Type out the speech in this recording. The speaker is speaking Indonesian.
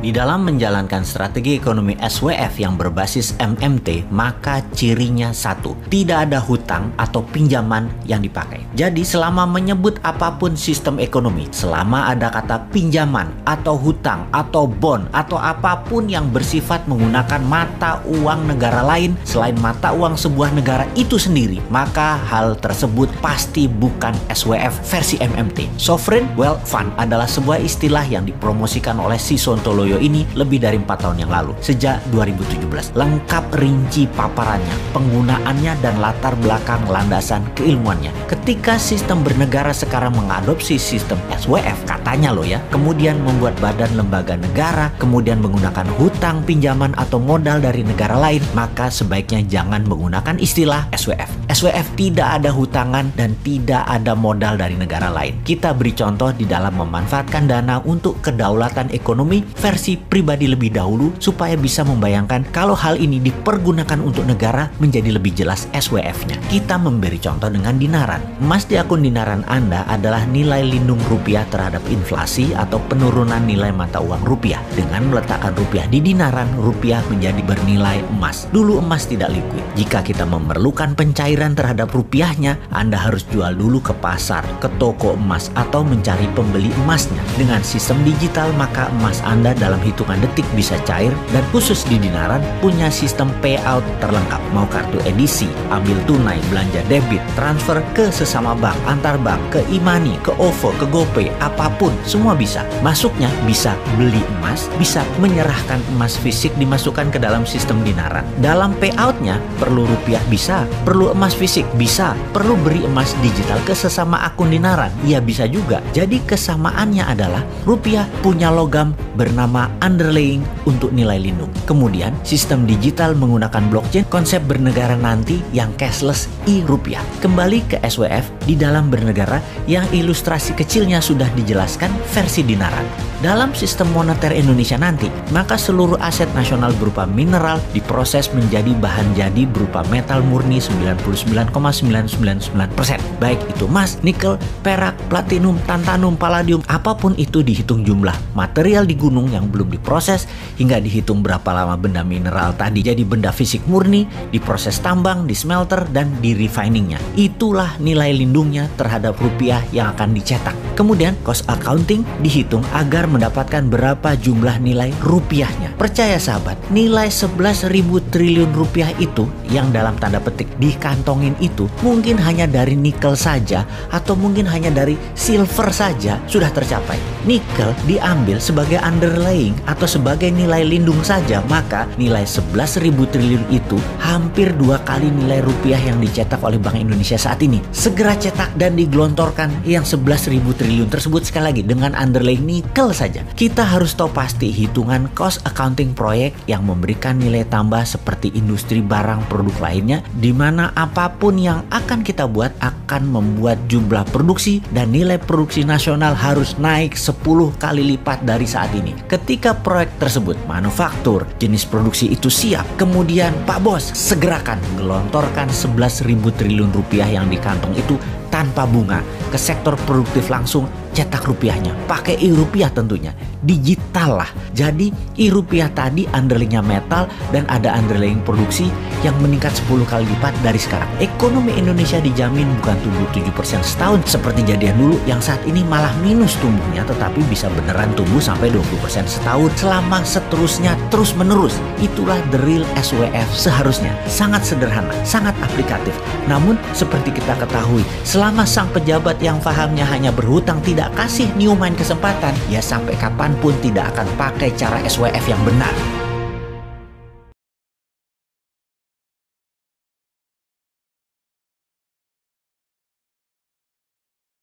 Di dalam menjalankan strategi ekonomi SWF yang berbasis MMT, maka cirinya satu, tidak ada hutang atau pinjaman yang dipakai. Jadi selama menyebut apapun sistem ekonomi, selama ada kata pinjaman atau hutang atau bond atau apapun yang bersifat menggunakan mata uang negara lain selain mata uang sebuah negara itu sendiri, maka hal tersebut pasti bukan SWF versi MMT. Sovereign Wealth Fund adalah sebuah istilah yang dipromosikan oleh si Sontoloyo ini lebih dari 4 tahun yang lalu, sejak 2017. Lengkap rinci paparannya, penggunaannya, dan latar belakang landasan keilmuannya. Ketika sistem bernegara sekarang mengadopsi sistem SWF, katanya loh ya, kemudian membuat badan lembaga negara, kemudian menggunakan hutang, pinjaman, atau modal dari negara lain, maka sebaiknya jangan menggunakan istilah SWF. SWF tidak ada hutangan dan tidak ada modal dari negara lain. Kita beri contoh di dalam memanfaatkan dana untuk kedaulatan ekonomi versi pribadi lebih dahulu supaya bisa membayangkan kalau hal ini dipergunakan untuk negara menjadi lebih jelas SWF-nya. Kita memberi contoh dengan dinaran. Emas di akun dinaran Anda adalah nilai lindung rupiah terhadap inflasi atau penurunan nilai mata uang rupiah. Dengan meletakkan rupiah di dinaran, rupiah menjadi bernilai emas. Dulu emas tidak liquid. Jika kita memerlukan pencairan terhadap rupiahnya, Anda harus jual dulu ke pasar, ke toko emas, atau mencari pembeli emasnya. Dengan sistem digital, maka emas Anda dalam hitungan detik bisa cair, dan khusus di dinaran punya sistem payout terlengkap. Mau kartu edisi, ambil tunai, belanja debit, transfer ke sesama bank, antar bank, ke e-money, ke OVO, ke GoPay, apapun, semua bisa. Masuknya bisa beli emas, bisa menyerahkan emas fisik dimasukkan ke dalam sistem dinaran. Dalam payoutnya perlu rupiah bisa, perlu emas fisik bisa, perlu beri emas digital ke sesama akun dinaran, ya bisa juga. Jadi kesamaannya adalah rupiah punya logam bernama underlying untuk nilai lindung. Kemudian sistem digital menggunakan blockchain, konsep bernegara nanti yang cashless e-rupiah. Kembali ke SWF di dalam bernegara yang ilustrasi kecilnya sudah dijelaskan versi dinaran. Dalam sistem moneter Indonesia nanti, maka seluruh aset nasional berupa mineral diproses menjadi bahan jadi berupa metal murni 99,999%. Baik itu emas, nikel, perak, platinum, tantalum, palladium, apapun itu dihitung jumlah material di gunung yang belum diproses hingga dihitung berapa lama benda mineral tadi jadi benda fisik murni, diproses tambang, di smelter, dan di refiningnya. Itulah nilai lindungnya terhadap rupiah yang akan dicetak. Kemudian cost accounting dihitung agar mendapatkan berapa jumlah nilai rupiahnya. Percaya sahabat, nilai 11.000 triliun rupiah itu yang dalam tanda petik dikantongin itu mungkin hanya dari nikel saja atau mungkin hanya dari silver saja sudah tercapai. Nikel diambil sebagai underlying atau sebagai nilai lindung saja, maka nilai 11.000 triliun itu hampir 2 kali nilai rupiah yang dicetak oleh Bank Indonesia saat ini. Segera cetak dan digelontorkan yang 11.000 triliun tersebut sekali lagi dengan underlying nikel saja. Kita harus tahu pasti hitungan cost accounting proyek yang memberikan nilai tambah seperti industri barang produk lainnya, di mana apapun yang akan kita buat akan membuat jumlah produksi dan nilai produksi nasional harus naik 10 kali lipat dari saat ini. Ketika proyek tersebut manufaktur, jenis produksi itu siap, kemudian Pak Bos segerakan gelontorkan 11.000 triliun rupiah yang di kantong itu tanpa bunga ke sektor produktif langsung, cetak rupiahnya pakai e-rupiah tentunya, digital lah. Jadi e-rupiah tadi underlyingnya metal dan ada underlying produksi yang meningkat 10 kali lipat dari sekarang. Ekonomi Indonesia dijamin bukan tumbuh 7% setahun seperti jadian dulu yang saat ini malah minus tumbuhnya, tetapi bisa beneran tumbuh sampai 20% setahun selama seterusnya terus menerus. Itulah the real SWF seharusnya. Sangat sederhana, sangat aplikatif. Namun seperti kita ketahui, selama sang pejabat yang fahamnya hanya berhutang tidak kasih Newman kesempatan, ya sampai kapanpun tidak akan pakai cara SWF yang benar.